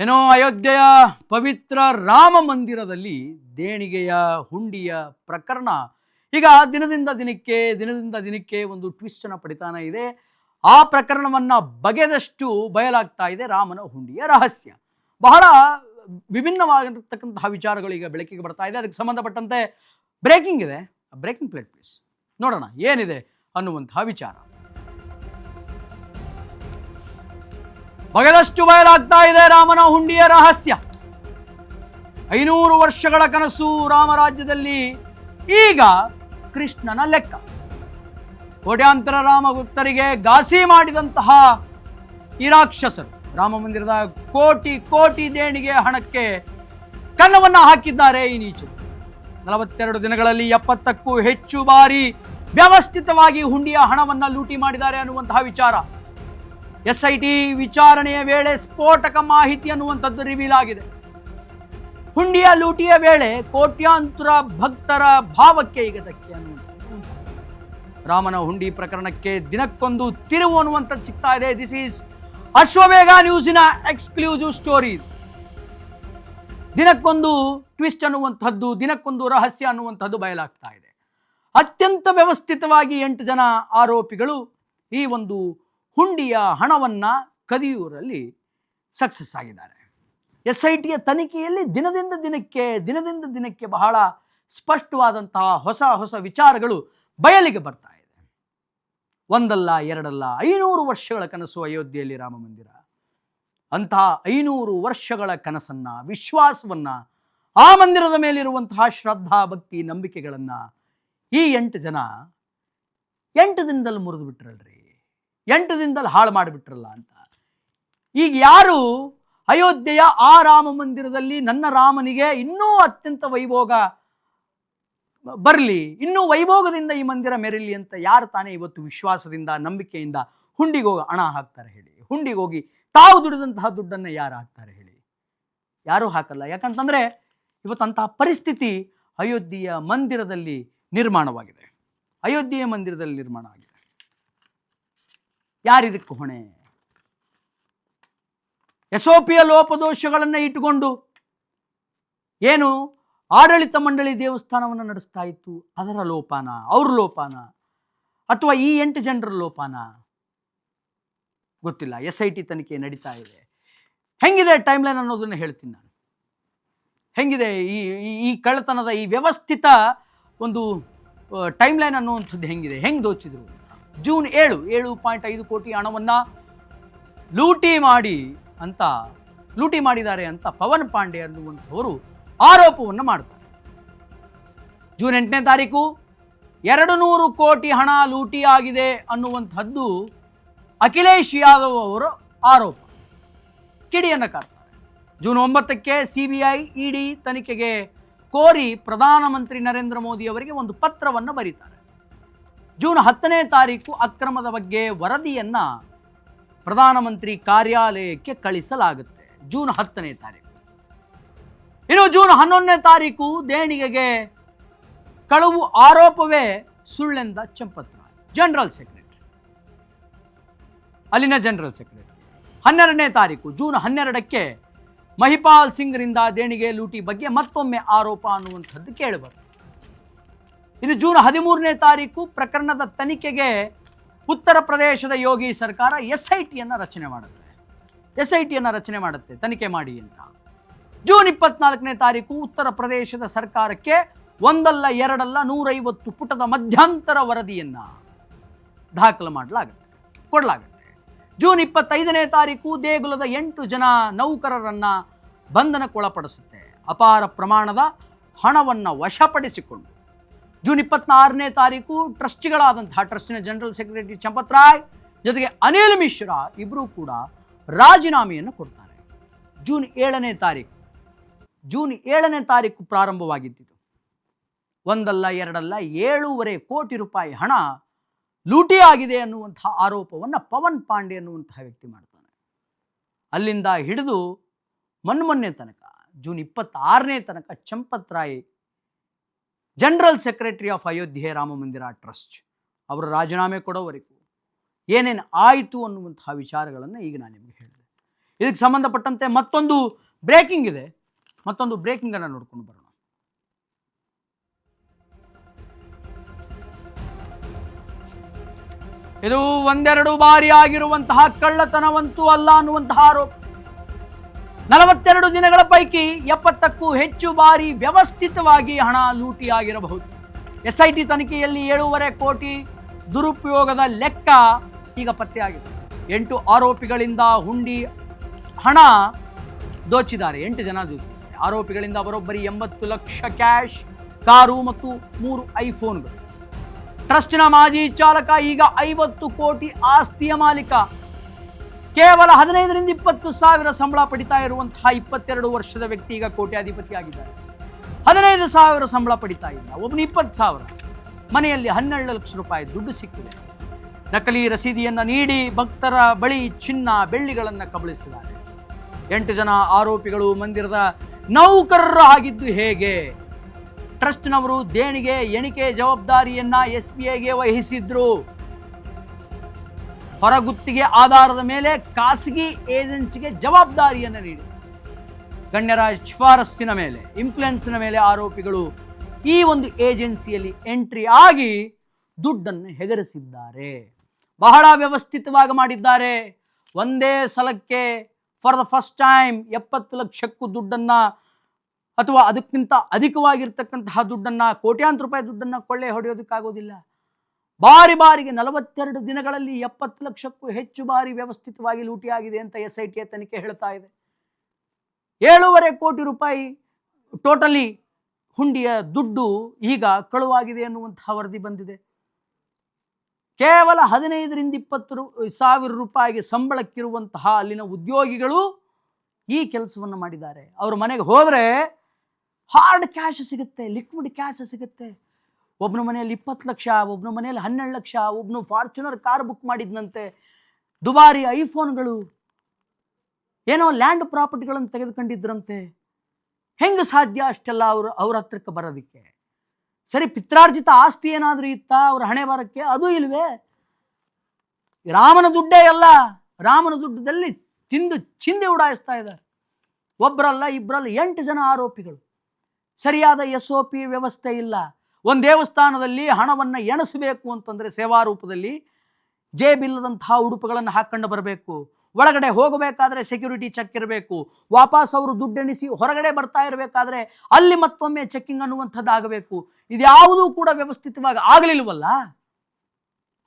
ಏನೋ ಅಯೋಧ್ಯೆಯ ಪವಿತ್ರ ರಾಮ ಮಂದಿರದಲ್ಲಿ ದೇಣಿಗೆಯ ಹುಂಡಿಯ ಪ್ರಕರಣ ಈಗ ದಿನದಿಂದ ದಿನಕ್ಕೆ ಒಂದು ಟ್ವಿಸ್ಟ್ ಅನ್ನು ಪಡಿತಾನೆ ಇದೆ. ಆ ಪ್ರಕರಣವನ್ನ ಬಗೆದಷ್ಟು ಬಯಲಾಗ್ತಾ ಇದೆ ರಾಮನ ಹುಂಡಿಯ ರಹಸ್ಯ. ಬಹಳ ವಿಭಿನ್ನವಾಗಿರತಕ್ಕಂತಹ ವಿಚಾರಗಳು ಈಗ ಬೆಳಕಿಗೆ ಬರ್ತಾ ಇದೆ. ಅದಕ್ಕೆ ಸಂಬಂಧಪಟ್ಟಂತೆ ಬ್ರೇಕಿಂಗ್ ಇದೆ. ಬ್ರೇಕಿಂಗ್ ಪ್ಲೇಟ್ ಪ್ಲೀಸ್ ನೋಡೋಣ ಏನಿದೆ ಅನ್ನುವಂತಹ ವಿಚಾರ. ಬಗೆದಷ್ಟು ಬಯಲಾಗ್ತಾ ಇದೆ ರಾಮನ ಹುಂಡಿಯ ರಹಸ್ಯ. 500 ವರ್ಷಗಳ ಕನಸು ರಾಮರಾಜ್ಯದಲ್ಲಿ ಈಗ ಕೃಷ್ಣನ ಲೆಕ್ಕ. ಕೋಟ್ಯಾಂತರ ರಾಮ ಭಕ್ತರಿಗೆ ಘಾಸಿ ಮಾಡಿದಂತಹ ಈ ರಾಕ್ಷಸರು ರಾಮ ಮಂದಿರದ ಕೋಟಿ ದೇಣಿಗೆ ಹಣಕ್ಕೆ ಕನ್ನವನ್ನ ಹಾಕಿದ್ದಾರೆ. ಈ ನೀಚರು 42 ದಿನಗಳಲ್ಲಿ 70ಕ್ಕೂ ಹೆಚ್ಚು ಬಾರಿ ವ್ಯವಸ್ಥಿತವಾಗಿ ಹುಂಡಿಯ ಹಣವನ್ನ ಲೂಟಿ ಮಾಡಿದ್ದಾರೆ ಅನ್ನುವಂತಹ ವಿಚಾರ. SIT ವಿಚಾರಣೆಯ ವೇಳೆ ಸ್ಫೋಟಕ ಮಾಹಿತಿ ಅನ್ನುವಂಥದ್ದು ರಿವೀಲ್ ಆಗಿದೆ. ಹುಂಡಿಯ ಲೂಟಿಯ ವೇಳೆ ಕೋಟ್ಯಾಂತರ ಭಕ್ತರ ಭಾವಕ್ಕೆ ಈಗ ಧಕ್ಕೆ ಅನ್ನುವಂಥದ್ದು. ರಾಮನ ಹುಂಡಿ ಪ್ರಕರಣಕ್ಕೆ ದಿನಕ್ಕೊಂದು ತಿರುವು ಅನ್ನುವಂಥದ್ದು ಸಿಗ್ತಾ ಇದೆ. ದಿಸ್ ಈಸ್ ಅಶ್ವವೇಗ ನ್ಯೂಸಿನ ಎಕ್ಸ್ಕ್ಲೂಸಿವ್ ಸ್ಟೋರಿ. ದಿನಕ್ಕೊಂದು ಟ್ವಿಸ್ಟ್ ಅನ್ನುವಂಥದ್ದು, ದಿನಕ್ಕೊಂದು ರಹಸ್ಯ ಅನ್ನುವಂಥದ್ದು ಬಯಲಾಗ್ತಾ ಇದೆ. ಅತ್ಯಂತ ವ್ಯವಸ್ಥಿತವಾಗಿ 8 ಜನ ಆರೋಪಿಗಳು ಈ ಒಂದು ಹುಂಡಿಯ ಹಣವನ್ನ ಕದಿಯುವರಲ್ಲಿ ಸಕ್ಸಸ್ ಆಗಿದ್ದಾರೆ. SITಯ ತನಿಖೆಯಲ್ಲಿ ದಿನದಿಂದ ದಿನಕ್ಕೆ ಬಹಳ ಸ್ಪಷ್ಟವಾದಂತಹ ಹೊಸ ವಿಚಾರಗಳು ಬಯಲಿಗೆ ಬರ್ತಾ ಇದೆ. ಒಂದಲ್ಲ ಎರಡಲ್ಲ 500 ವರ್ಷಗಳ ಕನಸು ಅಯೋಧ್ಯೆಯಲ್ಲಿ ರಾಮ ಮಂದಿರ. ಅಂತಹ 500 ವರ್ಷಗಳ ಕನಸನ್ನ, ವಿಶ್ವಾಸವನ್ನ, ಆ ಮಂದಿರದ ಮೇಲಿರುವಂತಹ ಶ್ರದ್ಧಾ ಭಕ್ತಿ ನಂಬಿಕೆಗಳನ್ನ ಈ 8 ಜನ 8 ದಿನದಲ್ಲಿ ಮುರಿದು ಬಿಟ್ರಲ್ರಿ, 8 ದಿನದಲ್ಲಿ ಹಾಳು ಮಾಡಿಬಿಟ್ರಲ್ಲ ಅಂತ. ಈಗ ಯಾರು ಅಯೋಧ್ಯೆಯ ಆ ರಾಮ ಮಂದಿರದಲ್ಲಿ ನನ್ನ ರಾಮನಿಗೆ ಇನ್ನೂ ಅತ್ಯಂತ ವೈಭೋಗ ಬರಲಿ, ಇನ್ನೂ ವೈಭೋಗದಿಂದ ಈ ಮಂದಿರ ಮೆರಲಿ ಅಂತ ಯಾರು ತಾನೇ ಇವತ್ತು ವಿಶ್ವಾಸದಿಂದ ನಂಬಿಕೆಯಿಂದ ಹುಂಡಿಗೋಗಿ ಹಣ ಹಾಕ್ತಾರೆ ಹೇಳಿ? ಹುಂಡಿಗೋಗಿ ತಾವು ದುಡಿದಂತಹ ದುಡ್ಡನ್ನು ಯಾರು ಹಾಕ್ತಾರೆ ಹೇಳಿ? ಯಾರೂ ಹಾಕಲ್ಲ. ಯಾಕಂತಂದ್ರೆ ಇವತ್ತಂತಹ ಪರಿಸ್ಥಿತಿ ಅಯೋಧ್ಯೆಯ ಮಂದಿರದಲ್ಲಿ ನಿರ್ಮಾಣವಾಗಿದೆ. ಅಯೋಧ್ಯೆಯ ಮಂದಿರದಲ್ಲಿ ನಿರ್ಮಾಣ ಆಗಿದೆ. ಯಾರಿದಕ್ಕೆ ಹೊಣೆ? SOPಯ ಲೋಪದೋಷಗಳನ್ನು ಇಟ್ಟುಕೊಂಡು ಏನು ಆಡಳಿತ ಮಂಡಳಿ ದೇವಸ್ಥಾನವನ್ನು ನಡೆಸ್ತಾ ಇತ್ತು, ಅದರ ಲೋಪಾನ, ಅವ್ರ ಲೋಪಾನ, ಅಥವಾ ಈ 8 ಜನರ ಲೋಪಾನ ಗೊತ್ತಿಲ್ಲ. SIT ತನಿಖೆ ನಡೀತಾ ಇದೆ. ಹೆಂಗಿದೆ ಟೈಮ್ ಲೈನ್ ಅನ್ನೋದನ್ನು ಹೇಳ್ತೀನಿ ನಾನು. ಹೆಂಗಿದೆ ಈ ಕಳ್ಳತನದ ಈ ವ್ಯವಸ್ಥಿತ ಒಂದು ಟೈಮ್ ಲೈನ್ ಅನ್ನುವಂಥದ್ದು ಹೆಂಗಿದೆ, ಹೆಂಗೆ ದೋಚಿದ್ರು? ಜೂನ್ 7.5 ಕೋಟಿ ಹಣವನ್ನು ಲೂಟಿ ಮಾಡಿದ್ದಾರೆ ಅಂತ ಪವನ್ ಪಾಂಡೆ ಅನ್ನುವಂಥವರು ಆರೋಪವನ್ನು ಮಾಡ್ತಾರೆ. ಜೂನ್ 8ನೇ ತಾರೀಕು 200 ಕೋಟಿ ಹಣ ಲೂಟಿ ಆಗಿದೆ ಅನ್ನುವಂಥದ್ದು ಅಖಿಲೇಶ್ ಯಾದವ್ ಅವರ ಆರೋಪ. ಕಿಡಿಯನ್ನು ಕಾಡ್ತಾರೆ. ಜೂನ್ 9ಕ್ಕೆ CBI ED ತನಿಖೆಗೆ ಕೋರಿ ಪ್ರಧಾನಮಂತ್ರಿ ನರೇಂದ್ರ ಮೋದಿ ಅವರಿಗೆ ಒಂದು ಪತ್ರವನ್ನು ಬರೀತಾರೆ. ಜೂನ್ 10ನೇ ತಾರೀಕು ಅಕ್ರಮದ ಬಗ್ಗೆ ವರದಿಯನ್ನ ಪ್ರಧಾನಮಂತ್ರಿ ಕಾರ್ಯಾಲಯಕ್ಕೆ ಕಳಿಸಲಾಗುತ್ತೆ. ಜೂನ್ 10ನೇ ತಾರೀಕು. ಇನ್ನು ಜೂನ್ 11ನೇ ತಾರೀಕು ದೇಣಿಗೆಗೆ ಕಳವು ಆರೋಪವೇ ಸುಳ್ಳೆಂದ ಚಂಪತ್ರಾಯ್, ಜನರಲ್ ಸೆಕ್ರೆಟರಿ, ಅಲ್ಲಿನ ಜನರಲ್ ಸೆಕ್ರೆಟರಿ. 12ನೇ ತಾರೀಕು ಜೂನ್ 12ಕ್ಕೆ ಮಹಿಪಾಲ್ ಸಿಂಗ್ರಿಂದ ದೇಣಿಗೆ ಲೂಟಿ ಬಗ್ಗೆ ಮತ್ತೊಮ್ಮೆ ಆರೋಪ ಅನ್ನುವಂಥದ್ದು ಕೇಳಿಬರುತ್ತೆ. ಇನ್ನು ಜೂನ್ 13ನೇ ತಾರೀಕು ಪ್ರಕರಣದ ತನಿಖೆಗೆ ಉತ್ತರ ಪ್ರದೇಶದ ಯೋಗಿ ಸರ್ಕಾರ SITಯನ್ನು ರಚನೆ ಮಾಡುತ್ತೆ ತನಿಖೆ ಮಾಡಿ ಅಂತ. ಜೂನ್ 24ನೇ ತಾರೀಕು ಉತ್ತರ ಪ್ರದೇಶದ ಸರ್ಕಾರಕ್ಕೆ ಒಂದಲ್ಲ ಎರಡಲ್ಲ 150 ಪುಟದ ಮಧ್ಯಂತರ ವರದಿಯನ್ನ ದಾಖಲು ಕೊಡಲಾಗುತ್ತೆ. ಜೂನ್ 25ನೇ ತಾರೀಕು ದೇಗುಲದ 8 ಜನ ನೌಕರರನ್ನ ಬಂಧನಕ್ಕೊಳಪಡಿಸುತ್ತೆ, ಅಪಾರ ಪ್ರಮಾಣದ ಹಣವನ್ನು ವಶಪಡಿಸಿಕೊಂಡು. ಜೂನ್ 26ನೇ ತಾರೀಕು ಟ್ರಸ್ಟಿಗಳಾದಂತಹ ಟ್ರಸ್ಟಿನ ಜನರಲ್ ಸೆಕ್ರೆಟರಿ ಚಂಪತ್ರಾಯ್ ಜೊತೆಗೆ ಅನಿಲ್ ಮಿಶ್ರಾ ಇಬ್ಬರೂ ಕೂಡ ರಾಜೀನಾಮೆಯನ್ನು ಕೊಡ್ತಾರೆ. ಜೂನ್ 7ನೇ ತಾರೀಕು ಪ್ರಾರಂಭವಾಗಿದ್ದು ಒಂದಲ್ಲ ಎರಡಲ್ಲ 7.5 ಕೋಟಿ ರೂಪಾಯಿ ಹಣ ಲೂಟಿ ಆಗಿದೆ ಅನ್ನುವಂತಹ ಆರೋಪವನ್ನು ಪವನ್ ಪಾಂಡೆ ಅನ್ನುವಂತಹ ವ್ಯಕ್ತಿ ಮಾಡ್ತಾನೆ. ಅಲ್ಲಿಂದ ಹಿಡಿದು ಮೊನ್ನೆ ತನಕ ಜೂನ್ 26ನೇ ತನಕ Champat Rai general secretary of Ayodhya Ram Mandir trust ಅವರು ರಾಜೀನಾಮೆ ಕೊಡೋವರೆಗೂ ಏನೇನು ಆಯಿತು ಅನ್ನುವಂತಹ ವಿಚಾರಗಳನ್ನು ಈಗ ನಾನು ನಿಮಗೆ ಹೇಳಿದೆ. ಇದಕ್ಕೆ ಸಂಬಂಧಪಟ್ಟಂತೆ ಮತ್ತೊಂದು ಬ್ರೇಕಿಂಗ್ ಇದೆ, ಮತ್ತೊಂದು ಬ್ರೇಕಿಂಗ್ ಅನ್ನು ನೋಡ್ಕೊಂಡು ಬರೋಣ. ಇದು ಒಂದೆರಡು ಬಾರಿ ಆಗಿರುವಂತಹ ಕಳ್ಳತನವಂತೂ ಅಲ್ಲ ಅನ್ನುವಂತಹ ಆರೋಪ. 42 ದಿನಗಳ ಪೈಕಿ 70ಕ್ಕೂ ಹೆಚ್ಚು ಬಾರಿ ವ್ಯವಸ್ಥಿತವಾಗಿ ಹಣ ಲೂಟಿಯಾಗಿರಬಹುದು. SIT ತನಿಖೆಯಲ್ಲಿ 7.5 ಕೋಟಿ ದುರುಪಯೋಗದ ಲೆಕ್ಕ ಈಗ ಪತ್ತೆಯಾಗಿದೆ. 8 ಆರೋಪಿಗಳಿಂದ ಹುಂಡಿ ಹಣ ದೋಚಿದ್ದಾರೆ. 8 ಜನ ದೋಚಿದ್ದಾರೆ. ಆರೋಪಿಗಳಿಂದ ಬರೋಬ್ಬರಿ 80 ಲಕ್ಷ ಕ್ಯಾಶ್, ಕಾರು ಮತ್ತು 3 ಐಫೋನ್ಗಳು. ಟ್ರಸ್ಟ್ನ ಮಾಜಿ ಚಾಲಕ ಈಗ 50 ಕೋಟಿ ಆಸ್ತಿಯ ಮಾಲೀಕ. ಕೇವಲ 15ರಿಂದ 20 ಸಾವಿರ ಸಂಬಳ ಪಡಿತಾ ಇರುವಂತಹ 22 ವರ್ಷದ ವ್ಯಕ್ತಿ ಈಗ ಕೋಟ್ಯಾಧಿಪತಿಯಾಗಿದ್ದಾರೆ. 15 ಸಾವಿರ ಸಂಬಳ ಪಡಿತಾ ಇಲ್ಲ, ಒಬ್ಬನು 20 ಸಾವಿರ. ಮನೆಯಲ್ಲಿ 12 ಲಕ್ಷ ರೂಪಾಯಿ ದುಡ್ಡು ಸಿಕ್ಕಿದೆ. ನಕಲಿ ರಸೀದಿಯನ್ನು ನೀಡಿ ಭಕ್ತರ ಬಳಿ ಚಿನ್ನ ಬೆಳ್ಳಿಗಳನ್ನು ಕಬಳಿಸಿದ್ದಾರೆ. 8 ಜನ ಆರೋಪಿಗಳು ಮಂದಿರದ ನೌಕರರು ಆಗಿದ್ದು ಹೇಗೆ? ಟ್ರಸ್ಟ್ನವರು ದೇಣಿಗೆ ಎಣಿಕೆ ಜವಾಬ್ದಾರಿಯನ್ನ SBIಗೆ ವಹಿಸಿದ್ರು. ಹೊರಗುತ್ತಿಗೆ ಆಧಾರದ ಮೇಲೆ ಖಾಸಗಿ ಏಜೆನ್ಸಿಗೆ ಜವಾಬ್ದಾರಿಯನ್ನು ನೀಡಿ ಗಣ್ಯರ ಶಿಫಾರಸ್ಸಿನ ಮೇಲೆ, ಇನ್ಫ್ಲುಯೆನ್ಸ್ನ ಮೇಲೆ ಆರೋಪಿಗಳು ಈ ಒಂದು ಏಜೆನ್ಸಿಯಲ್ಲಿ ಎಂಟ್ರಿ ಆಗಿ ದುಡ್ಡನ್ನು ಹೆಗರಿಸಿದ್ದಾರೆ. ಬಹಳ ವ್ಯವಸ್ಥಿತವಾಗಿ ಮಾಡಿದ್ದಾರೆ. ಒಂದೇ ಸಲಕ್ಕೆ ಫಾರ್ ದ ಫಸ್ಟ್ ಟೈಮ್ 70 ಲಕ್ಷಕ್ಕೂ ದುಡ್ಡನ್ನು ಅಥವಾ ಅದಕ್ಕಿಂತ ಅಧಿಕವಾಗಿರ್ತಕ್ಕಂತಹ ದುಡ್ಡನ್ನು, ಕೋಟ್ಯಾಂತರ ರೂಪಾಯಿ ದುಡ್ಡನ್ನು ಕೊಳ್ಳೆ ಹೊಡೆಯೋದಕ್ಕಾಗೋದಿಲ್ಲ. ಬಾರಿಗೆ 42 ದಿನಗಳಲ್ಲಿ 70 ಲಕ್ಷಕ್ಕೂ ಹೆಚ್ಚು ಬಾರಿ ವ್ಯವಸ್ಥಿತವಾಗಿ ಲೂಟಿಯಾಗಿದೆ ಅಂತ SIT ತನಿಖೆ ಹೇಳ್ತಾ ಇದೆ. 7.5 ಕೋಟಿ ರೂಪಾಯಿ ಟೋಟಲಿ ಹುಂಡಿಯ ದುಡ್ಡು ಈಗ ಕಳುವಾಗಿದೆ ಅನ್ನುವಂತಹ ವರದಿ ಬಂದಿದೆ. ಕೇವಲ 15ರಿಂದ 20 ಸಾವಿರ ರೂಪಾಯಿಗೆ ಸಂಬಳಕ್ಕಿರುವಂತಹ ಅಲ್ಲಿನ ಉದ್ಯೋಗಿಗಳು ಈ ಕೆಲಸವನ್ನು ಮಾಡಿದ್ದಾರೆ. ಅವ್ರ ಮನೆಗೆ ಹೋದರೆ ಹಾರ್ಡ್ ಕ್ಯಾಶ್ ಸಿಗುತ್ತೆ, ಲಿಕ್ವಿಡ್ ಕ್ಯಾಶ್ ಸಿಗುತ್ತೆ. ಒಬ್ಬನ ಮನೆಯಲ್ಲಿ 20 ಲಕ್ಷ, ಒಬ್ಬನ ಮನೆಯಲ್ಲಿ 12 ಲಕ್ಷ, ಒಬ್ಬನು ಫಾರ್ಚುನರ್ ಕಾರ್ ಬುಕ್ ಮಾಡಿದ್ನಂತೆ, ದುಬಾರಿ ಐಫೋನ್ಗಳು, ಏನೋ ಲ್ಯಾಂಡ್ ಪ್ರಾಪರ್ಟಿಗಳನ್ನು ತೆಗೆದುಕೊಂಡಿದ್ರಂತೆ. ಹೆಂಗೆ ಸಾಧ್ಯ ಅಷ್ಟೆಲ್ಲ ಅವ್ರ ಹತ್ರಕ್ಕೆ ಬರೋದಕ್ಕೆ? ಸರಿ, ಪಿತ್ರಾರ್ಜಿತ ಆಸ್ತಿ ಏನಾದರೂ ಇತ್ತಾ ಅವ್ರ ಹಣೆ ಬರಕ್ಕೆ? ಅದು ಇಲ್ವೇ. ರಾಮನ ದುಡ್ಡೇ ಎಲ್ಲ, ರಾಮನ ದುಡ್ಡದಲ್ಲಿ ತಿಂದು ಚಿಂದೆ ಉಡಾಯಿಸ್ತಾ ಇದ್ದಾರೆ. ಒಬ್ಬರಲ್ಲ ಇಬ್ಬರಲ್ಲ 8 ಜನ ಆರೋಪಿಗಳು. ಸರಿಯಾದ SOP ವ್ಯವಸ್ಥೆ ಇಲ್ಲ. ಒಂದು ದೇವಸ್ಥಾನದಲ್ಲಿ ಹಣವನ್ನು ಎಣಿಸಬೇಕು ಅಂತಂದರೆ ಸೇವಾ ರೂಪದಲ್ಲಿ ಜೇಬಿಲ್ಲದಂತಹ ಉಡುಪುಗಳನ್ನು ಹಾಕ್ಕೊಂಡು ಬರಬೇಕು. ಒಳಗಡೆ ಹೋಗಬೇಕಾದ್ರೆ ಸೆಕ್ಯೂರಿಟಿ ಚೆಕ್ ಇರಬೇಕು. ವಾಪಸ್ ಅವರು ದುಡ್ಡೆಣಿಸಿ ಹೊರಗಡೆ ಬರ್ತಾ ಇರಬೇಕಾದ್ರೆ ಅಲ್ಲಿ ಮತ್ತೊಮ್ಮೆ ಚೆಕ್ಕಿಂಗ್ ಅನ್ನುವಂಥದ್ದು ಆಗಬೇಕು. ಇದ್ಯಾವುದೂ ಕೂಡ ವ್ಯವಸ್ಥಿತವಾಗಿ ಆಗಲಿಲ್ವಲ್ಲ.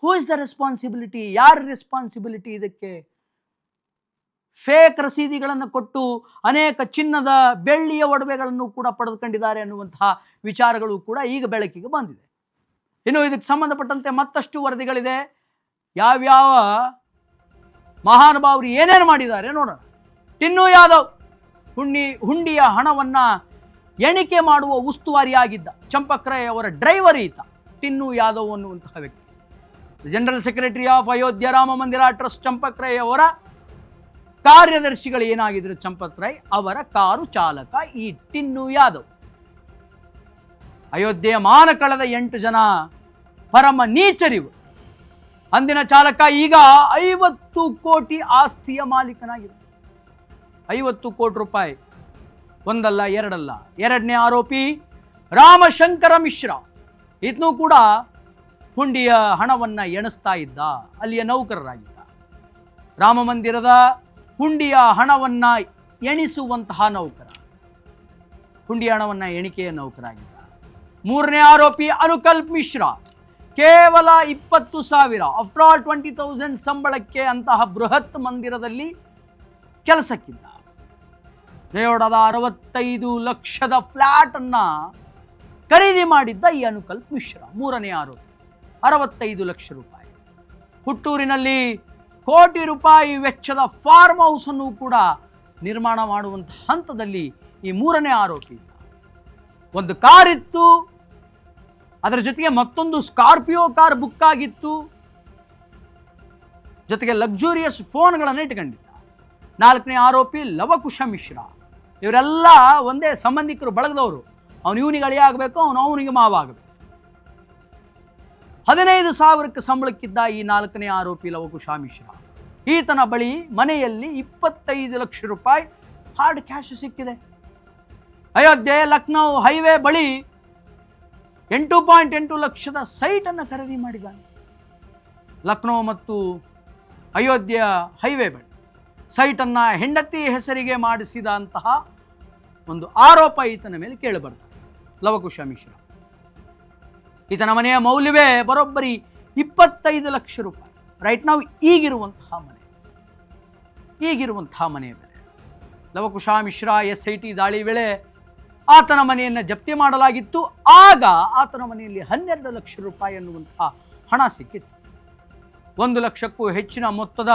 Who is the responsibility? ಯಾರ ರೆಸ್ಪಾನ್ಸಿಬಿಲಿಟಿ ಇದಕ್ಕೆ? ಫೇಕ್ ರಸೀದಿಗಳನ್ನು ಕೊಟ್ಟು ಅನೇಕ ಚಿನ್ನದ ಬೆಳ್ಳಿಯ ಒಡವೆಗಳನ್ನು ಕೂಡ ಪಡೆದುಕೊಂಡಿದ್ದಾರೆ ಅನ್ನುವಂತಹ ವಿಚಾರಗಳು ಕೂಡ ಈಗ ಬೆಳಕಿಗೆ ಬಂದಿದೆ. ಇನ್ನು ಇದಕ್ಕೆ ಸಂಬಂಧಪಟ್ಟಂತೆ ಮತ್ತಷ್ಟು ವರದಿಗಳಿದೆ. ಯಾವ್ಯಾವ ಮಹಾನುಭಾವರು ಏನೇನು ಮಾಡಿದ್ದಾರೆ ನೋಡೋಣ. ಟಿನ್ನು ಯಾದವ್ ಹುಂಡಿಯ ಹಣವನ್ನು ಎಣಿಕೆ ಮಾಡುವ ಉಸ್ತುವಾರಿಯಾಗಿದ್ದ ಚಂಪಕ್ ರೈ ಅವರ ಡ್ರೈವರ್ ಈತ ಟಿನ್ನು ಯಾದವ್ ಅನ್ನುವಂತಹ ವ್ಯಕ್ತಿ. General secretary of Ayodhya Rama Mandir trust champak Rai ಅವರ ಕಾರ್ಯದರ್ಶಿಗಳು ಏನಾಗಿದ್ರು ಚಂಪಕ್ ರೈ ಅವರ ಕಾರು ಚಾಲಕ ಈ ಟಿನ್ನು ಯಾದವ್. ಅಯೋಧ್ಯೆಯ ಮಾನ ಕಳೆದ 8 ಜನ ಪರಮ ನೀಚರಿವು. ಅಂದಿನ ಚಾಲಕ ಈಗ 50 ಕೋಟಿ ಆಸ್ತಿಯ ಮಾಲೀಕನಾಗಿದೆ. 50 ಕೋಟಿ ರೂಪಾಯಿ ಒಂದಲ್ಲ ಎರಡಲ್ಲ. ಎರಡನೇ ಆರೋಪಿ ರಾಮಶಂಕರ ಮಿಶ್ರಾ, ಈತನೂ ಕೂಡ ಹುಂಡಿಯ ಹಣವನ್ನು ಎಣಿಸ್ತಾ ಇದ್ದ, ಅಲ್ಲಿಯ ನೌಕರರಾಗಿದ್ದ. ರಾಮ ಮಂದಿರದ ಹುಂಡಿಯ ಹಣವನ್ನು ಎಣಿಸುವಂತಹ ನೌಕರ, ಹುಂಡಿಯ ಹಣವನ್ನು ಎಣಿಕೆಯ ನೌಕರಾಗಿದ್ದ. ಮೂರನೇ ಆರೋಪಿ ಅನುಕಲ್ಪ್ ಮಿಶ್ರಾ, ಕೇವಲ 20,000 ಆಫ್ಟರ್ ಆಲ್ 20,000 ಸಂಬಳಕ್ಕೆ ಅಂತಹ ಬೃಹತ್ ಮಂದಿರದಲ್ಲಿ ಕೆಲಸಕ್ಕಿದ್ದ. ರೇವಡದ 65 ಲಕ್ಷದ ಫ್ಲಾಟ್ ಅನ್ನ ಖರೀದಿ ಮಾಡಿದ್ದ ಈ ಅನುಕಲ್ಪ್ ಮಿಶ್ರಾ ಮೂರನೇ ಆರೋಪಿ. 65 ಲಕ್ಷ ರೂಪಾಯಿ. ಹುಟ್ಟೂರಿನಲ್ಲಿ ಕೋಟಿ ರೂಪಾಯಿ ವೆಚ್ಚದ ಫಾರ್ಮ್ ಹೌಸ್ ಅನ್ನು ಕೂಡ ನಿರ್ಮಾಣ ಮಾಡುವಂತಹ ಹಂತದಲ್ಲಿ ಈ ಮೂರನೇ ಆರೋಪಿ. ಒಂದು ಕಾರ್ ಇತ್ತು, ಅದರ ಜೊತೆಗೆ ಮತ್ತೊಂದು ಸ್ಕಾರ್ಪಿಯೋ ಕಾರ್ ಬುಕ್ ಆಗಿತ್ತು, ಜೊತೆಗೆ ಲಕ್ಸುರಿಯಸ್ ಫೋನ್ಗಳನ್ನು ಇಟ್ಕೊಂಡಿದ್ದ. ನಾಲ್ಕನೇ ಆರೋಪಿ ಲವಕುಶ ಮಿಶ್ರಾ. ಇವರೆಲ್ಲ ಒಂದೇ ಸಂಬಂಧಿಕರು, ಬಳಗದವರು. ಅವನು ಇವನಿಗೆ ಅಳಿಯ ಆಗಬೇಕು, ಅವನಿಗೆ ಮಾವ ಆಗಬೇಕು. 15,000ಕ್ಕೆ ಸಂಬಳಕ್ಕಿದ್ದ ಈ ನಾಲ್ಕನೇ ಆರೋಪಿ ಲವಕುಶ ಮಿಶ್ರಾ ಈತನ ಬಳಿ ಮನೆಯಲ್ಲಿ 25 ಲಕ್ಷ ರೂಪಾಯಿ ಹಾರ್ಡ್ ಕ್ಯಾಶ್ ಸಿಕ್ಕಿದೆ. ಅಯೋಧ್ಯೆ ಲಕ್ನೋ ಹೈವೇ ಬಳಿ 8.8 ಲಕ್ಷದ ಸೈಟನ್ನು ಖರೀದಿ ಮಾಡಿದ್ದಾನೆ. ಲಕ್ನೋ ಮತ್ತು ಅಯೋಧ್ಯೆಯ ಹೈವೇ ಬಳಿ ಸೈಟನ್ನು ಹೆಂಡತಿ ಹೆಸರಿಗೆ ಮಾಡಿಸಿದಂತಹ ಒಂದು ಆರೋಪ ಈತನ ಮೇಲೆ ಕೇಳಿಬರ್ತದೆ. ಲವಕುಶ ಮಿಶ್ರಾ ಈತನ ಮನೆಯ ಮೌಲ್ಯವೇ ಬರೋಬ್ಬರಿ 25 ಲಕ್ಷ ರೂಪಾಯಿ. ರೈಟ್ ನಾವು ಈಗಿರುವಂತಹ ಮನೆಯ ಬೆಲೆ. ಲವಕುಶ ಮಿಶ್ರಾ SIT ದಾಳಿ ವೇಳೆ ಆತನ ಮನೆಯನ್ನು ಜಪ್ತಿ ಮಾಡಲಾಗಿತ್ತು. ಆಗ ಆತನ ಮನೆಯಲ್ಲಿ 12 ಲಕ್ಷ ರೂಪಾಯಿ ಅನ್ನುವಂತಹ ಹಣ ಸಿಕ್ಕಿತ್ತು. 1 ಲಕ್ಷಕ್ಕೂ ಹೆಚ್ಚಿನ ಮೊತ್ತದ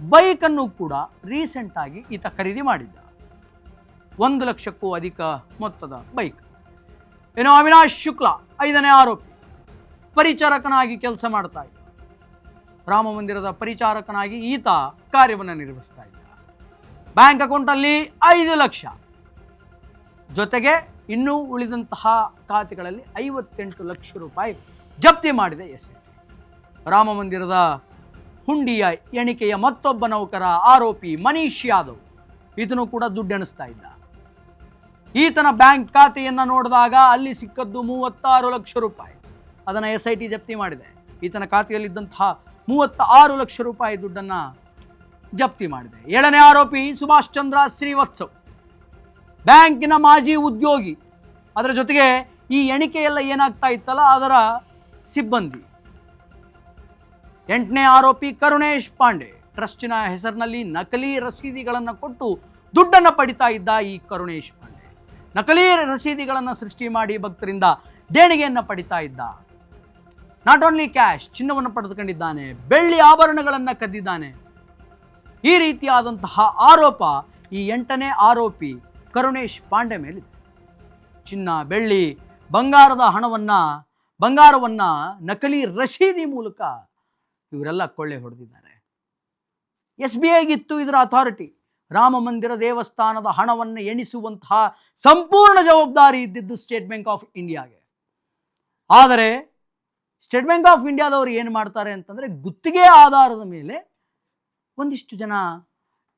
ಬೈಕನ್ನು ಕೂಡ ರೀಸೆಂಟ್ ಆಗಿ ಈತ ಖರೀದಿ ಮಾಡಿದ್ದ. 1 ಲಕ್ಷಕ್ಕೂ ಅಧಿಕ ಮೊತ್ತದ ಬೈಕ್. ಇನ್ನು ಅವಿನಾಶ್ ಶುಕ್ಲಾ 5ನೇ ಆರೋಪಿ, ಪರಿಚಾರಕನಾಗಿ ಕೆಲಸ ಮಾಡ್ತಾ ಇದ್ದ. ರಾಮ ಮಂದಿರದ ಪರಿಚಾರಕನಾಗಿ ಈತ ಕಾರ್ಯವನ್ನು ನಿರ್ವಹಿಸ್ತಾ ಇದ್ದ. ಬ್ಯಾಂಕ್ ಅಕೌಂಟಲ್ಲಿ 5 ಲಕ್ಷ ಜೊತೆಗೆ ಇನ್ನೂ ಉಳಿದಂತಹ ಖಾತೆಗಳಲ್ಲಿ 58 ಲಕ್ಷ ರೂಪಾಯಿ ಜಪ್ತಿ ಮಾಡಿದೆ SIT. ರಾಮ ಮಂದಿರದ ಹುಂಡಿಯ ಎಣಿಕೆಯ ಮತ್ತೊಬ್ಬ ನೌಕರ ಆರೋಪಿ ಮನೀಶ್ ಯಾದವ್, ಈತನು ಕೂಡ ದುಡ್ಡು ಎಣಿಸ್ತಾ ಇದ್ದ. ಈತನ ಬ್ಯಾಂಕ್ ಖಾತೆಯನ್ನು ನೋಡಿದಾಗ ಅಲ್ಲಿ ಸಿಕ್ಕದ್ದು 36 ಲಕ್ಷ ರೂಪಾಯಿ. ಅದನ್ನು SIT ಜಪ್ತಿ ಮಾಡಿದೆ. ಈತನ ಖಾತೆಯಲ್ಲಿದ್ದಂತಹ 36 ಲಕ್ಷ ರೂಪಾಯಿ ದುಡ್ಡನ್ನು ಜಪ್ತಿ ಮಾಡಿದೆ. 7ನೇ ಆರೋಪಿ ಸುಭಾಷ್ ಚಂದ್ರ ಶ್ರೀವತ್ಸವ್, ಬ್ಯಾಂಕಿನ ಮಾಜಿ ಉದ್ಯೋಗಿ. ಅದರ ಜೊತೆಗೆ ಈ ಎಣಿಕೆಯೆಲ್ಲ ಏನಾಗ್ತಾ ಇತ್ತಲ್ಲ ಅದರ ಸಿಬ್ಬಂದಿ. 8ನೇ ಆರೋಪಿ ಕರುಣೇಶ್ ಪಾಂಡೆ, ಟ್ರಸ್ಟಿನ ಹೆಸರಿನಲ್ಲಿ ನಕಲಿ ರಸೀದಿಗಳನ್ನು ಕೊಟ್ಟು ದುಡ್ಡನ್ನು ಪಡಿತಾ ಇದ್ದ ಈ ಕರುಣೇಶ್ ಪಾಂಡೆ ನಕಲಿ ರಸೀದಿಗಳನ್ನು ಸೃಷ್ಟಿ ಮಾಡಿ ಭಕ್ತರಿಂದ ದೇಣಿಗೆಯನ್ನು ಪಡಿತಾ ಇದ್ದ. ನಾಟ್ ಓನ್ಲಿ ಕ್ಯಾಶ್, ಚಿನ್ನವನ್ನು ಪಡೆದುಕೊಂಡಿದ್ದಾನೆ, ಬೆಳ್ಳಿ ಆಭರಣಗಳನ್ನು ಕದ್ದಿದ್ದಾನೆ. ಈ ರೀತಿಯಾದಂತಹ ಆರೋಪ ಈ 8ನೇ ಆರೋಪಿ ಕರುಣೇಶ್ ಪಾಂಡೆ ಮೇಲಿದೆ. ಚಿನ್ನ, ಬೆಳ್ಳಿ, ಬಂಗಾರವನ್ನು ನಕಲಿ ರಸೀದಿ ಮೂಲಕ ಇವರೆಲ್ಲ ಕೊಳ್ಳೆ ಹೊಡೆದಿದ್ದಾರೆ. SBIಗಿತ್ತು ಇದರ ಅಥಾರಿಟಿ. ರಾಮ ಮಂದಿರ ದೇವಸ್ಥಾನದ ಹಣವನ್ನು ಎಣಿಸುವಂತಹ ಸಂಪೂರ್ಣ ಜವಾಬ್ದಾರಿ ಇದ್ದಿದ್ದು ಸ್ಟೇಟ್ ಬ್ಯಾಂಕ್ ಆಫ್ ಇಂಡಿಯಾಗೆ. ಆದರೆ ಸ್ಟೇಟ್ ಬ್ಯಾಂಕ್ ಆಫ್ ಇಂಡಿಯಾದವರು ಏನು ಮಾಡ್ತಾರೆ ಅಂತಂದರೆ, ಗುತ್ತಿಗೆ ಆಧಾರದ ಮೇಲೆ ಒಂದಿಷ್ಟು ಜನ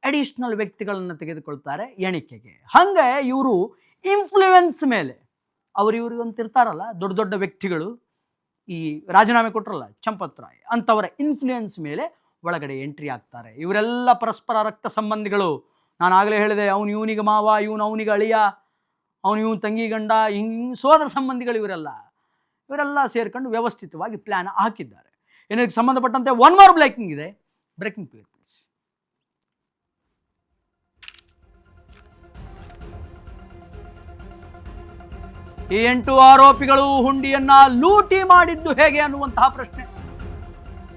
ಅಡಿಷನಲ್ ವ್ಯಕ್ತಿಗಳನ್ನು ತೆಗೆದುಕೊಳ್ತಾರೆ ಎಣಿಕೆಗೆ. ಹಾಗೆ ಇವರು ಇನ್ಫ್ಲೂಯೆನ್ಸ್ ಮೇಲೆ ಇವ್ರಿಗಂತಿರ್ತಾರಲ್ಲ ದೊಡ್ಡ ದೊಡ್ಡ ವ್ಯಕ್ತಿಗಳು, ಈ ರಾಜೀನಾಮೆ ಕೊಟ್ಟರಲ್ಲ ಚಂಪತ್ ರಾಯ್ ಅಂಥವರ ಇನ್ಫ್ಲೂಯೆನ್ಸ್ ಮೇಲೆ ಒಳಗಡೆ ಎಂಟ್ರಿ ಆಗ್ತಾರೆ. ಇವರೆಲ್ಲ ಪರಸ್ಪರ ರಕ್ತ ಸಂಬಂಧಿಗಳು. ನಾನು ಆಗಲೇ ಹೇಳಿದೆ, ಅವನು ಇವನಿಗೆ ಮಾವ, ಇವನು ಅವನಿಗೆ ಅಳಿಯ, ಇವನು ತಂಗಿ ಗಂಡ, ಹಿಂಗೆ ಸೋದರ ಸಂಬಂಧಿಗಳು. ಇವರೆಲ್ಲ ಸೇರ್ಕೊಂಡು ವ್ಯವಸ್ಥಿತವಾಗಿ ಪ್ಲ್ಯಾನ್ ಹಾಕಿದ್ದಾರೆ. ಇದಕ್ಕೆ ಸಂಬಂಧಪಟ್ಟಂತೆ ಒನ್ ಮೋರ್ ಬ್ರೇಕಿಂಗ್ ಇದೆ. Breaking please. ಈ 8 ಆರೋಪಿಗಳು ಹುಂಡಿಯನ್ನ ಲೂಟಿ ಮಾಡಿದ್ದು ಹೇಗೆ ಅನ್ನುವಂತಹ ಪ್ರಶ್ನೆ.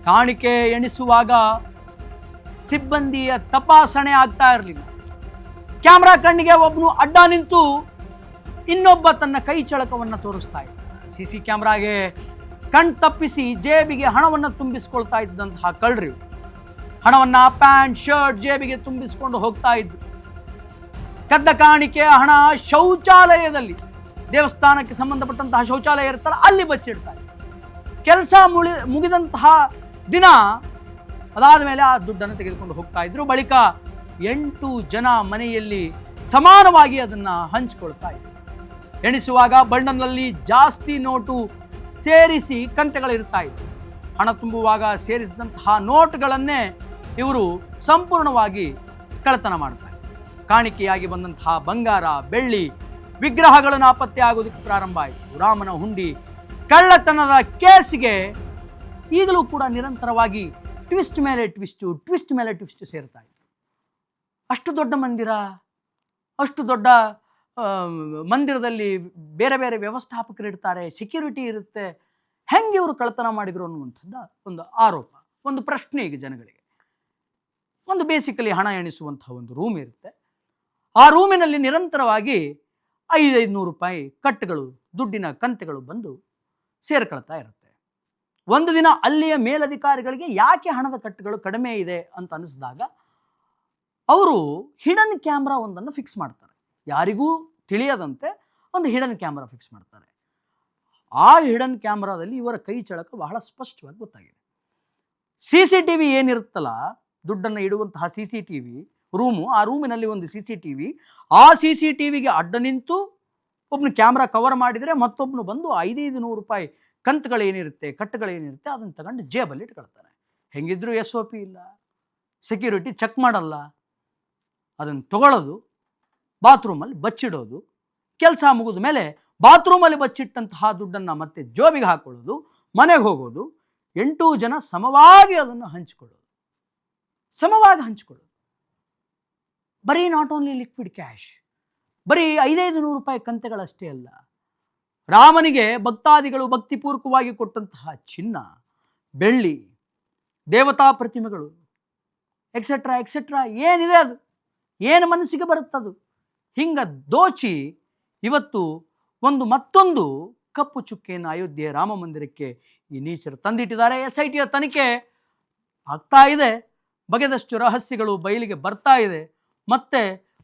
ಕಾಣಿಕೆ ಎಣಿಸುವಾಗ ಸಿಬ್ಬಂದಿಯ ತಪಾಸಣೆ ಆಗ್ತಾ ಇರಲಿಲ್ಲ. ಕ್ಯಾಮ್ರಾ ಕಣ್ಣಿಗೆ ಒಬ್ಬನು ಅಡ್ಡ ನಿಂತು ಇನ್ನೊಬ್ಬ ತನ್ನ ಕೈ ಚಳಕವನ್ನು ತೋರಿಸ್ತಾ ಇದ್ದ. CC ಕ್ಯಾಮ್ರಾಗೆ ಕಣ್ ತಪ್ಪಿಸಿ ಜೇಬಿಗೆ ಹಣವನ್ನು ತುಂಬಿಸ್ಕೊಳ್ತಾ ಇದ್ದಂತಹ ಕಳ್ಳರು ಹಣವನ್ನು ಪ್ಯಾಂಟ್ ಶರ್ಟ್ ಜೇಬಿಗೆ ತುಂಬಿಸ್ಕೊಂಡು ಹೋಗ್ತಾ ಇದ್ರು. ಕದ್ದ ಕಾಣಿಕೆಯ ಹಣ ಶೌಚಾಲಯದಲ್ಲಿ, ದೇವಸ್ಥಾನಕ್ಕೆ ಸಂಬಂಧಪಟ್ಟಂತಹ ಶೌಚಾಲಯ ಇರುತ್ತಲ್ಲ ಅಲ್ಲಿ ಬಚ್ಚಿಡ್ತಾರೆ. ಕೆಲಸ ಮುಗಿದಂತಹ ದಿನ ಅದಾದ ಮೇಲೆ ಆ ದುಡ್ಡನ್ನು ತೆಗೆದುಕೊಂಡು ಹೋಗ್ತಾ ಇದ್ರು. ಬಳಿಕ 8 ಜನ ಮನೆಯಲ್ಲಿ ಸಮಾನವಾಗಿ ಅದನ್ನು ಹಂಚಿಕೊಳ್ತಾ ಇದ್ರು. ಎಣಿಸುವಾಗ ಬಣ್ಣದಲ್ಲಿ ಜಾಸ್ತಿ ನೋಟು ಸೇರಿಸಿ ಕಂತೆಗಳಿರ್ತಾ ಇತ್ತು. ಹಣ ತುಂಬುವಾಗ ಸೇರಿಸಿದಂತಹ ನೋಟುಗಳನ್ನೇ ಇವರು ಸಂಪೂರ್ಣವಾಗಿ ಕಳ್ಳತನ ಮಾಡ್ತಾರೆ. ಕಾಣಿಕೆಯಾಗಿ ಬಂದಂತಹ ಬಂಗಾರ, ಬೆಳ್ಳಿ, ವಿಗ್ರಹಗಳು ನಾಪತ್ತೆ ಆಗೋದಕ್ಕೆ ಪ್ರಾರಂಭ ಆಯಿತು. ರಾಮನ ಹುಂಡಿ ಕಳ್ಳತನದ ಕೇಸಿಗೆ ಈಗಲೂ ಕೂಡ ನಿರಂತರವಾಗಿ ಟ್ವಿಸ್ಟ್ ಮೇಲೆ ಟ್ವಿಸ್ಟ್ ಸೇರ್ತಾ ಇತ್ತು. ಅಷ್ಟು ದೊಡ್ಡ ಮಂದಿರ, ಅಷ್ಟು ದೊಡ್ಡ ಮಂದಿರದಲ್ಲಿ ಬೇರೆ ಬೇರೆ ವ್ಯವಸ್ಥಾಪಕರು ಇರ್ತಾರೆ, ಸೆಕ್ಯೂರಿಟಿ ಇರುತ್ತೆ. ಹೆಂಗೆ ಇವರು ಕಳ್ಳತನ ಮಾಡಿದ್ರು ಅನ್ನುವಂಥದ್ದು ಒಂದು ಆರೋಪ, ಒಂದು ಪ್ರಶ್ನೆ ಈಗ ಜನಗಳಿಗೆ. ಒಂದು ಬೇಸಿಕಲಿ ಹಣ ಎಣಿಸುವಂತಹ ಒಂದು ರೂಮ್ ಇರುತ್ತೆ. ಆ ರೂಮಿನಲ್ಲಿ ನಿರಂತರವಾಗಿ 500 ರೂಪಾಯಿ ಕಟ್ಟುಗಳು, ದುಡ್ಡಿನ ಕಂತೆಗಳು ಬಂದು ಸೇರ್ಕೊಳ್ತಾ ಇರುತ್ತೆ. ಒಂದು ದಿನ ಅಲ್ಲಿಯ ಮೇಲಧಿಕಾರಿಗಳಿಗೆ ಯಾಕೆ ಹಣದ ಕಟ್ಟುಗಳು ಕಡಿಮೆ ಇದೆ ಅಂತ ಅನಿಸಿದಾಗ ಅವರು ಹಿಡನ್ ಕ್ಯಾಮ್ರಾ ಒಂದನ್ನು ಫಿಕ್ಸ್ ಮಾಡ್ತಾರೆ. ಯಾರಿಗೂ ತಿಳಿಯದಂತೆ ಒಂದು ಹಿಡನ್ ಕ್ಯಾಮ್ರಾ ಫಿಕ್ಸ್ ಮಾಡ್ತಾರೆ. ಆ ಹಿಡನ್ ಕ್ಯಾಮ್ರಾದಲ್ಲಿ ಇವರ ಕೈ ಚಳಕ ಬಹಳ ಸ್ಪಷ್ಟವಾಗಿ ಗೊತ್ತಾಗಿದೆ. CCTV ಏನಿರುತ್ತಲ್ಲ ದುಡ್ಡನ್ನು ಇಡುವಂತಹ CCTV ರೂಮು, ಆ ರೂಮಿನಲ್ಲಿ ಒಂದು CCTV, ಆ CCTVಗೆ ಅಡ್ಡ ನಿಂತು ಒಬ್ಬನು ಕ್ಯಾಮ್ರಾ ಕವರ್ ಮಾಡಿದರೆ ಮತ್ತೊಬ್ಬನು ಬಂದು 500 ರೂಪಾಯಿ ಕಂತುಗಳೇನಿರುತ್ತೆ, ಕಟ್ಟುಗಳೇನಿರುತ್ತೆ ಅದನ್ನು ತಗೊಂಡು ಜೇಬಲ್ಲಿ ಇಟ್ಕೊಳ್ತಾನೆ. ಹೆಂಗಿದ್ರು SOP ಇಲ್ಲ, ಸೆಕ್ಯೂರಿಟಿ ಚೆಕ್ ಮಾಡಲ್ಲ. ಅದನ್ನು ತಗೊಳ್ಳೋದು, ಬಾತ್ರೂಮಲ್ಲಿ ಬಚ್ಚಿಡೋದು, ಕೆಲಸ ಮುಗಿದ ಮೇಲೆ ಬಾತ್ರೂಮಲ್ಲಿ ಬಚ್ಚಿಟ್ಟಂತಹ ದುಡ್ಡನ್ನು ಮತ್ತೆ ಜೋಬಿಗೆ ಹಾಕೊಳ್ಳೋದು, ಮನೆಗೆ ಹೋಗೋದು, 8 ಜನ ಸಮವಾಗಿ ಅದನ್ನು ಹಂಚಿಕೊಳ್ಳೋದು, ಸಮವಾಗಿ ಹಂಚಿಕೊಳ್ಳೋದು. ಬರೀ ನಾಟ್ ಓನ್ಲಿ ಲಿಕ್ವಿಡ್ ಕ್ಯಾಶ್, ಬರೀ 500 ರೂಪಾಯಿ ಕಂತೆಗಳಷ್ಟೇ ಅಲ್ಲ, ರಾಮನಿಗೆ ಭಕ್ತಾದಿಗಳು ಭಕ್ತಿಪೂರ್ವಕವಾಗಿ ಕೊಟ್ಟಂತಹ ಚಿನ್ನ, ಬೆಳ್ಳಿ, ದೇವತಾ ಪ್ರತಿಮೆಗಳು, ಎಕ್ಸೆಟ್ರಾ ಎಕ್ಸೆಟ್ರಾ, ಏನಿದೆ ಅದು, ಏನು ಮನಸ್ಸಿಗೆ ಬರುತ್ತದು, ಹಿಂಗೆ ದೋಚಿ ಇವತ್ತು ಮತ್ತೊಂದು ಕಪ್ಪು ಚುಕ್ಕೆಯನ್ನು ಅಯೋಧ್ಯೆ ರಾಮ ಮಂದಿರಕ್ಕೆ ಈ ನೀಚರು ತಂದಿಟ್ಟಿದ್ದಾರೆ. SITಯ ತನಿಖೆ ಆಗ್ತಾ ಇದೆ, ಬಗೆದಷ್ಟು ರಹಸ್ಯಗಳು ಬಯಲಿಗೆ ಬರ್ತಾ ಇದೆ. ಮತ್ತೆ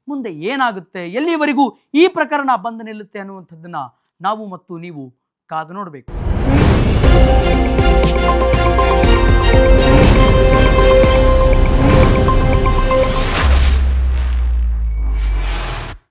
ಮುಂದೆ ಏನಾಗುತ್ತೆ, ಎಲ್ಲಿವರೆಗೂ ಈ ಪ್ರಕರಣ ಬಂದು ನಿಲ್ಲುತ್ತೆ ಅನ್ನುವಂಥದ್ದನ್ನು ನಾವು ಮತ್ತು ನೀವು ಕಾದು ನೋಡಬೇಕು.